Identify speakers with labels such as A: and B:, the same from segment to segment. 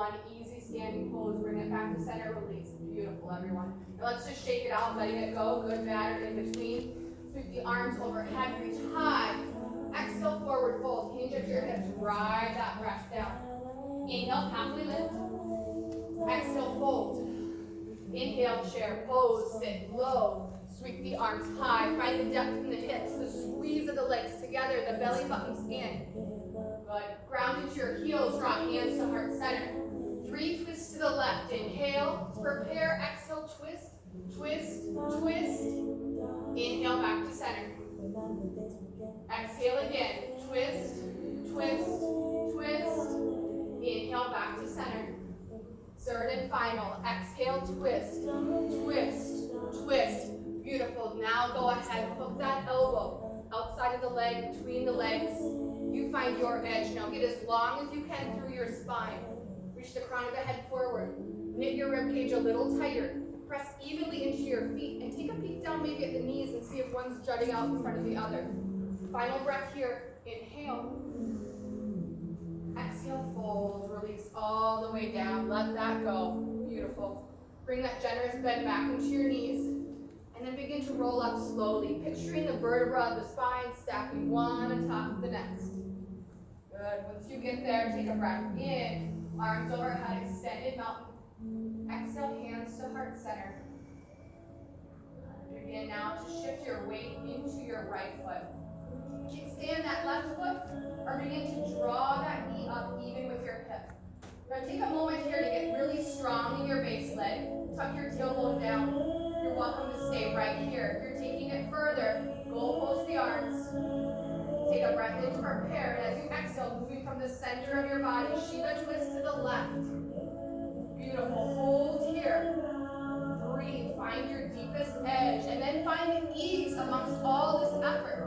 A: one easy standing pose. Bring it back to center, release. Beautiful, everyone. Now let's just shake it out, letting it go. Good, bad, or in between. Sweep the arms overhead, reach high. Exhale, forward fold. Hinge at your hips. Ride that breath down. Inhale, halfway lift. Exhale, fold. Inhale, chair, pose, sit low. Sweep the arms high. Find the depth in the hips, the squeeze of the legs together, the belly buttons in. Good. Ground into your heels, draw hands to heart center. 3 twists to the left. Inhale, prepare, exhale, twist, twist, twist. Inhale, back to center. Exhale again. Twist, twist, twist. Inhale, back to center. Third and final. Exhale, twist, twist, twist. Beautiful. Now go ahead. Hook that elbow outside of the leg, between the legs. You find your edge. Now get as long as you can through your spine. Reach the crown of the head forward. Knit your ribcage a little tighter. Press evenly into your feet and take a peek down maybe at the knees and see if one's jutting out in front of the other. Final breath here. Inhale. Exhale, fold. Release all the way down. Let that go. Beautiful. Bring that generous bend back into your knees. And then begin to roll up slowly, picturing the vertebra of the spine stacking one atop of the next. Good. Once you get there, take a breath in. Arms overhead, extended mountain. Exhale, hands to heart center. Begin now to shift your weight into your right foot. Kickstand that left foot, or begin to draw that knee up even with your hip. Now take a moment here to get really strong in your base leg. Tuck your tailbone down. You're welcome to stay right here. If you're taking it further, go post the arms. Take a breath in to prepare, and as you exhale, moving from the center of your body, Shiva twist to the left. Beautiful. Hold here. Breathe. Find your deepest edge, and then find ease amongst all this effort.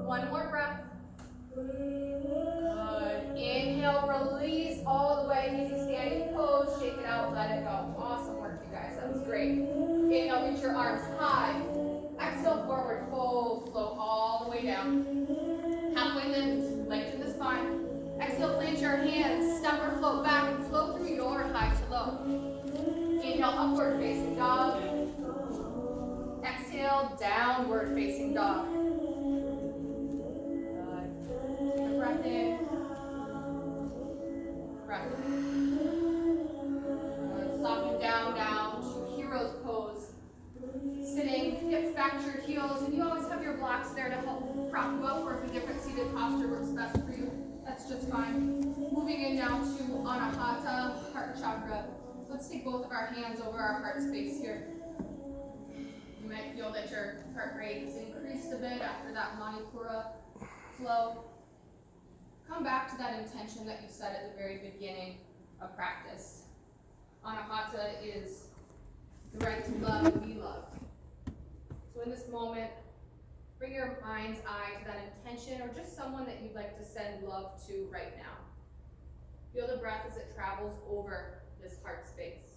A: One more breath. Good. Inhale, release all the way. Easy standing pose. Shake it out, let it go. Awesome work, you guys. That was great. Inhale, reach your arms high. Exhale, forward fold. Flow all the way down. Halfway lift. Lengthen the spine. Exhale, plant your hands. Step or float back and flow through your high to low. Inhale, upward facing dog. Exhale, downward facing dog. Breath in, breath in. Soften down to hero's pose. Sitting, hips back to your heels, and you always have your blocks there to help prop you up, or if a different seated posture works best for you, that's just fine. Moving in now to Anahata, heart chakra. Let's take both of our hands over our heart space here. You might feel that your heart rate has increased a bit after that Manipura flow. Come back to that intention that you set at the very beginning of practice. Anahata is the right to love and be loved. So in this moment, bring your mind's eye to that intention, or just someone that you'd like to send love to right now. Feel the breath as it travels over this heart space.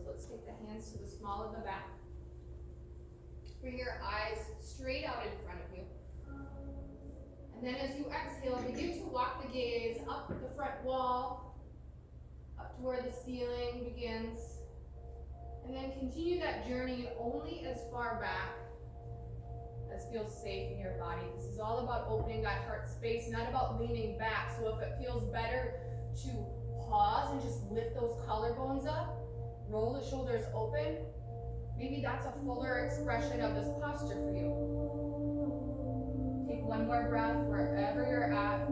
A: Let's take the hands to the small of the back. Bring your eyes straight out in front of you. And then as you exhale, begin to walk the gaze up the front wall, where the ceiling begins. And then continue that journey only as far back as feels safe in your body. This is all about opening that heart space, not about leaning back. So if it feels better to pause and just lift those collarbones up, roll the shoulders open, maybe that's a fuller expression of this posture for you. Take one more breath wherever you're at.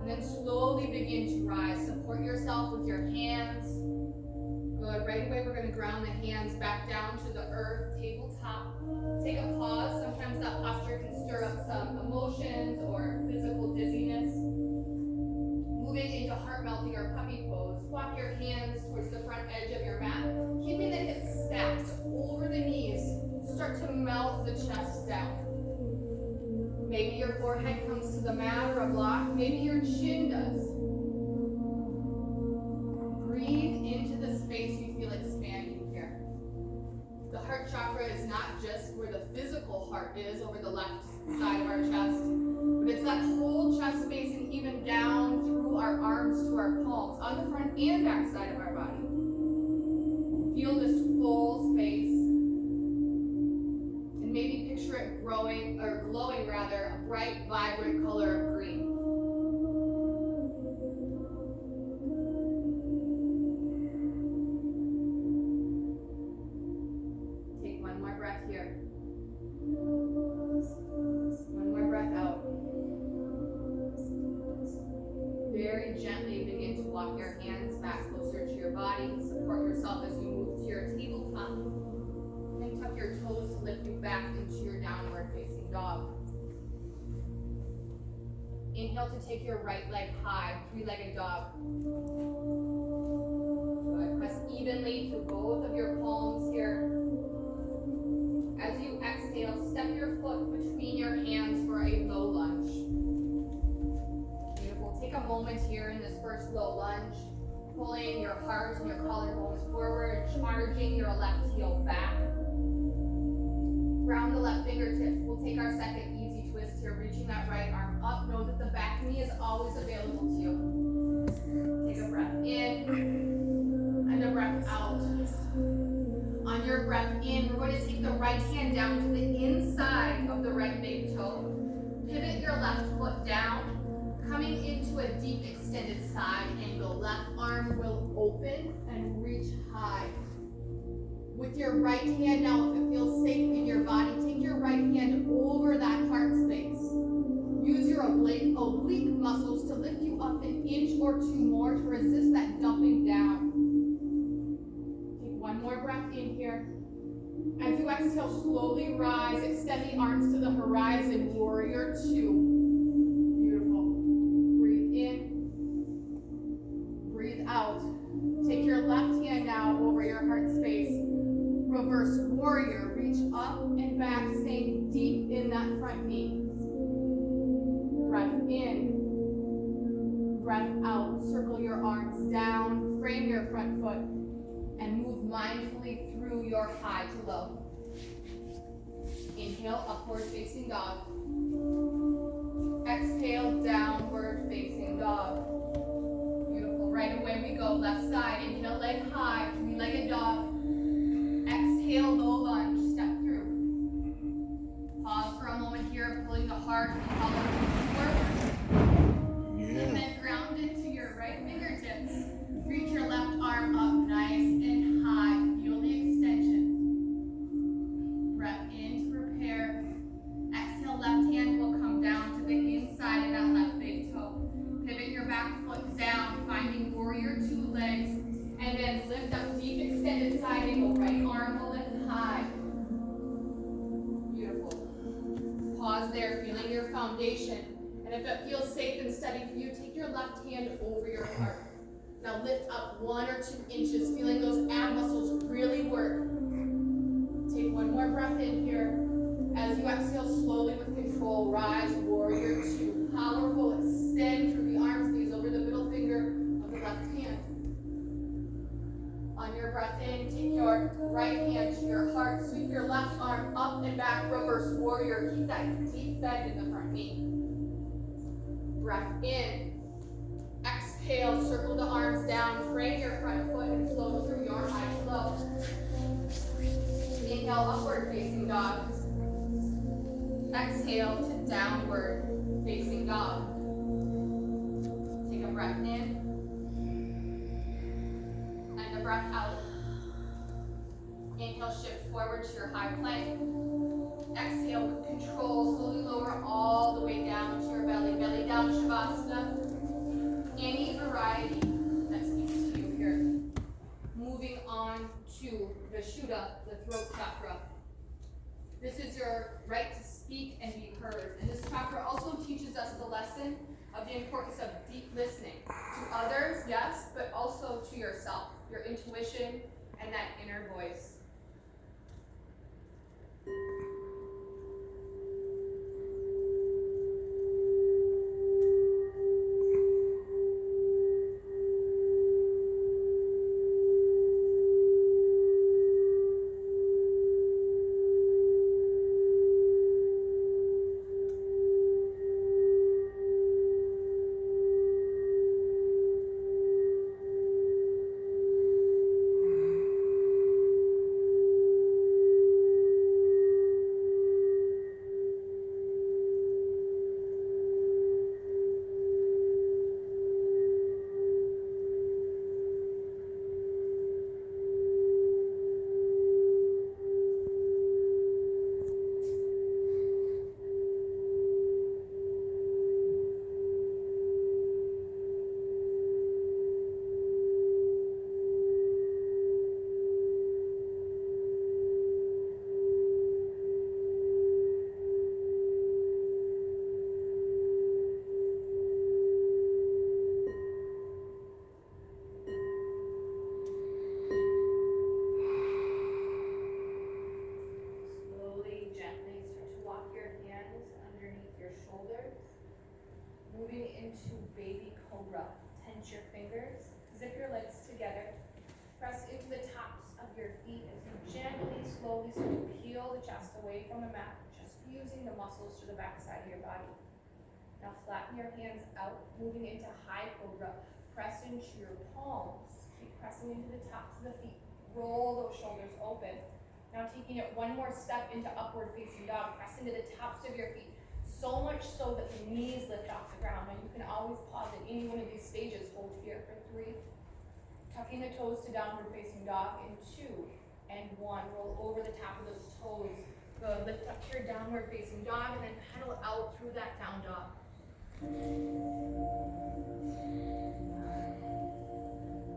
A: And then slowly begin to rise. Support yourself with your hands. Good. Right away, we're going to ground the hands back down to the earth, tabletop. Take a pause. Sometimes that posture can stir up some emotions or physical dizziness. Moving into heart melting or puppy pose. Walk your hands towards the front edge of your mat, keeping the hips stacked over the knees. Start to melt the chest down. Maybe your forehead comes to the mat or a block. Maybe your chin does. Breathe into the space you feel expanding here. The heart chakra is not just where the physical heart is over the left side of our chest, but it's that whole chest space and even down through our arms to our palms, on the front and back side of our body. Feel this full space. And maybe picture it glowing rather, a bright, vibrant color of green. Take one more breath here. One more breath out. Very gently begin to walk your hands back closer to your body. Support yourself as you move to your tabletop. And tuck your toes to lift you back into your downward facing dog. Inhale to take your right leg high, three-legged dog. Good. Press evenly through both of your palms here. As you exhale, step your foot between your hands for a low lunge. Beautiful. Take a moment here in this first low lunge, pulling your heart and your collarbones forward, charging your left heel back. Ground the left fingertips. We'll take our second easy twist here, reaching that right arm up. Know that the back knee is always available to you. Take a breath in and a breath out. On your breath in, we're going to take the right hand down to the inside of the right big toe. Pivot your left foot down, coming into a deep extended side angle. Left arm will open and reach high. With your right hand now, if it feels safe in your body, take your right hand over that heart space. Use your oblique muscles to lift you up an inch or two more to resist that dumping down. Take one more breath in here. As you exhale, slowly rise, extend the arms to the horizon, warrior two. Beautiful. Breathe in, breathe out. Take your left hand now over your heart space. Reverse warrior, reach up and back, staying deep in that front knee. Breath in, breath out. Circle your arms down, frame your front foot, and move mindfully through your high to low. Inhale, upward facing dog. Exhale, downward facing dog. Beautiful. Right away we go. Left side. Inhale, leg high, three-legged dog. Exhale, low lunge, step through. Pause for a moment here, pulling the heart and collarbone forward. Yeah. And then ground it to your right fingertips. Reach your left arm up nice and high. Feel the extension. Breath in to prepare. Exhale, left hand will come down to the inside of that left big toe. Pivot your back foot down, finding warrior two legs. And then lift up deep extended side angle. Right arm will lift high. Beautiful. Pause there, feeling your foundation. And if it feels safe and steady for you, take your left hand over your heart. Now lift up 1 or 2 inches, feeling those ab muscles really work. Take one more breath in here. As you exhale slowly with control, rise, warrior two. Powerful, extend through the arms, knees over the middle finger of the left hand. On your breath in, take your right hand to your heart, sweep your left arm up and back, reverse warrior. Keep that deep bend in the front knee. Breath in. Exhale. Exhale, circle the arms down, frame your front foot and flow through your high flow. Inhale, upward facing dog. Exhale to downward facing dog. Take a breath in and a breath out. Inhale, shift forward to your high plank. Exhale with control, slowly lower all the way down to your belly. Belly down, Shavasana. Any variety that speaks to you here. Moving on to the Shuddha, the throat chakra. This is your right to speak and be heard. And this chakra also teaches us the lesson of the importance of deep listening to others, yes, but also to yourself, your intuition and that inner voice. Moving into baby cobra. Tense your fingers, zip your legs together, press into the tops of your feet as you gently, slowly start to peel the chest away from the mat, just fusing the muscles to the back side of your body. Now flatten your hands out, moving into high cobra. Press into your palms, keep pressing into the tops of the feet, roll those shoulders open. Now taking it one more step into upward facing dog, press into the tops of your feet. So much so that the knees lift off the ground. Now you can always pause at any one of these stages. Hold here for 3. Tucking the toes to downward facing dog in 2 and 1. Roll over the top of those toes. Good. Lift up to your downward facing dog and then pedal out through that down dog.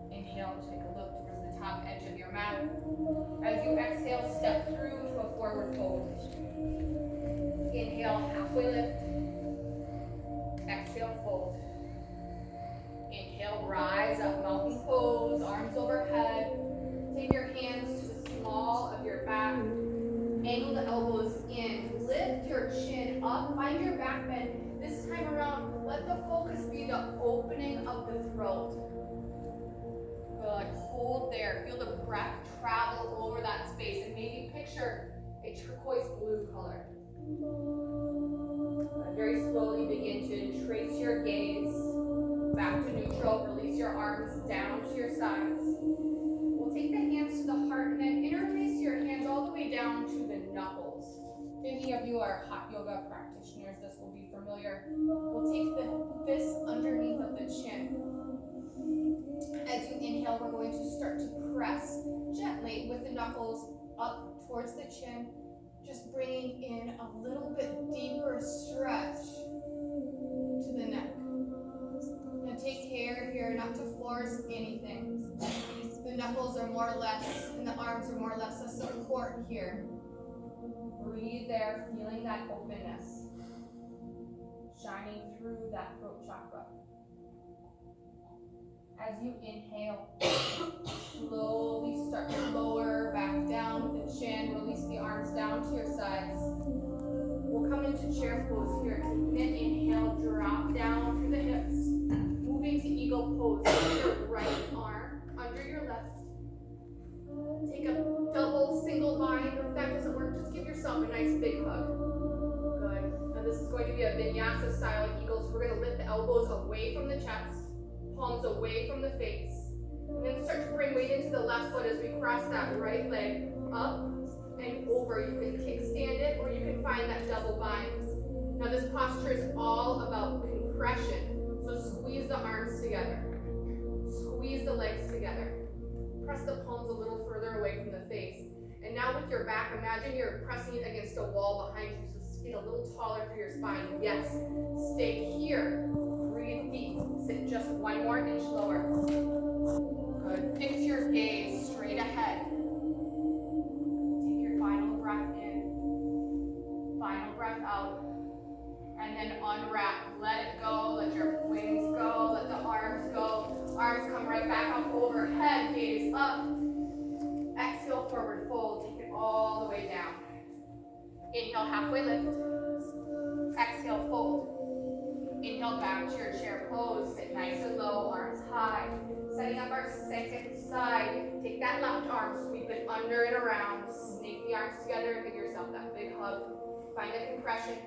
A: Inhale, take a look towards the top edge of your mat. As you exhale, step through to a forward fold. Inhale, halfway lift. Exhale, fold. Inhale, rise up, mountain pose, arms overhead. Take your hands to the small of your back. Angle the elbows in. Lift your chin up. Find your back bend. This time around, let the focus be the opening of the throat. Good. Hold there. Feel the breath travel over that space and maybe picture a turquoise blue color. Very slowly begin to trace your gaze back to neutral. Release your arms down to your sides. We'll take the hands to the heart and then interlace your hands all the way down to the knuckles. If any of you are hot yoga practitioners, this will be familiar. We'll take the fists underneath of the chin. As you inhale, we're going to start to press gently with the knuckles up towards the chin. Just bringing in a little bit deeper stretch to the neck. Now take care here not to force anything. The knuckles are more or less, and the arms are more or less a support here. Breathe there, feeling that openness, shining through that throat chakra. As you inhale, slowly start to lower back down with the chin. Release the arms down to your sides. We'll come into chair pose here. Taking an inhale, drop down through the hips. Moving to eagle pose. Take your right arm under your left. Take a double, single bind. If that doesn't work, just give yourself a nice big hug. Good. Now this is going to be a vinyasa style eagle, so we're going to lift the elbows away from the chest. palms away from the face. And then start to bring weight into the left foot as we cross that right leg up and over. You can kickstand it or you can find that double bind. Now this posture is all about compression. So squeeze the arms together. Squeeze the legs together. Press the palms a little further away from the face. And now with your back, imagine you're pressing it against a wall behind you. So get a little taller for your spine. Yes. Stay here. Breathe deep. Sit just one more inch lower. Good. Fix your gaze straight ahead. Take your final breath in. Final breath out. And then unwrap. Let it go. Let your wings go. Let the arms go. Arms come right back up overhead. Gaze up. Exhale, forward fold. Take it all the way down. Inhale, halfway lift. Exhale, fold. Inhale, back to your chair pose. Sit nice and low, arms high. Setting up our second side. Take that left arm, sweep it under and around. Snake the arms together and give yourself that big hug. Find a compression.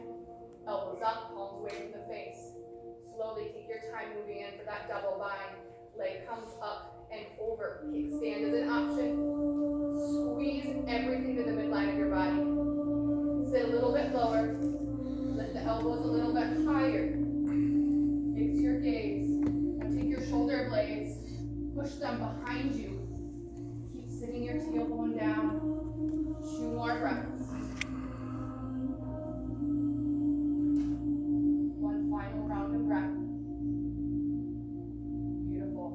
A: Elbows up, palms away from the face. Slowly take your time moving in for that double bind. Leg comes up and over. Kickstand is an option. Squeeze everything to the midline of your body. Sit a little bit lower. Lift the elbows a little bit higher. Fix your gaze. Now take your shoulder blades. Push them behind you. Keep sitting your tailbone down. 2 more breaths. One final round of breath. Beautiful.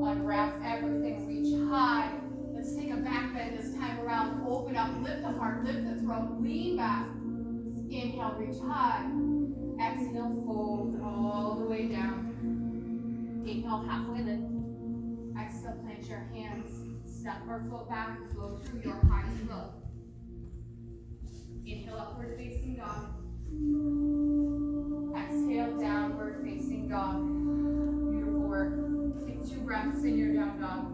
A: Unwrap everything. Reach high. Let's take a back bend this time around. Open up. Lift the heart. Lift the throat. Lean back. Inhale. Reach high. Exhale. Fold all the way down. Inhale. Halfway lift. Exhale, plant your hands, step or float back, flow through your highest low. Inhale, upward facing dog. Exhale, downward facing dog. Beautiful work. Take 2 breaths in your down dog.